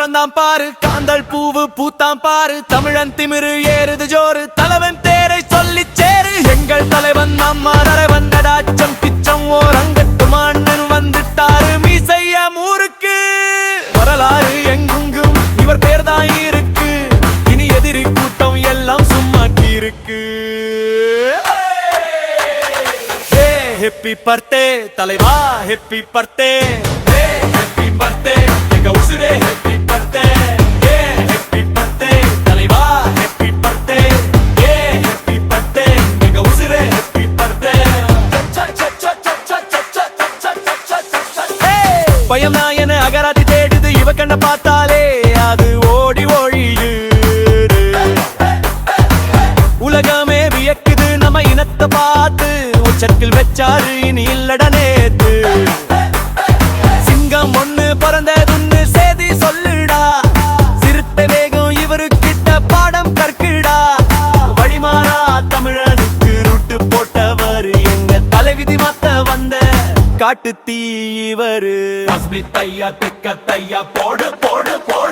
பிறந்தான் பாரு, காந்தல் பூவு பூத்தாம் பாரு, தமிழன் திமிரு ஏறுது ஜோறு, தலைவன் தேரை சொல்லி சேரு. எங்கள் தலைவன் அம்மா தலைவன் கடாச்சம் கிச்சம் ஓரங்கட்டுமான்னு வந்துட்டாரு மீசைய ஊருக்கு. வரலாறு எங்குங்கும் இவர் பேர்தான் இருக்கு, இனி எதிரி கூட்டம் எல்லாம் சும்மாக்கி இருக்கு. ஹேப்பி பர்த்டே தலைவா, ஹேப்பி பர்த்டே, ஹேப்பி பர்த்டே எங்க உசுரே, ஹேப்பி பர்த்டே, ஹேப்பி பர்த்டே தலைவா, ஹேப்பி பர்த்டே, ஹேப்பி பர்த்டே எங்க உசுரே, ஹேப்பி பர்த்டே. பயம் நான் என அகராதி தேடுது, இவ கண்ண பார்த்தாலே அது ஓடி ஒழியுது. உலகமே வியக்குது நம்ம இனத்தை பார்த்து, உச்சத்தில் வச்சாரு இனி இல்லட நேத்து. சிங்கம் ஒண்ணு பிறந்ததுன்னு சேதி சொல்லுடா, சிறுத்தை வேகம் இவரு கிட்ட பாடம் கற்குடா. வழிமாறா தமிழனுக்கு ரூட்டு போட்டவர், எங்க தலைவிதி மாத்த வந்த காட்டு தீவரு. தையா திக்க தையா போடு போடு போடு.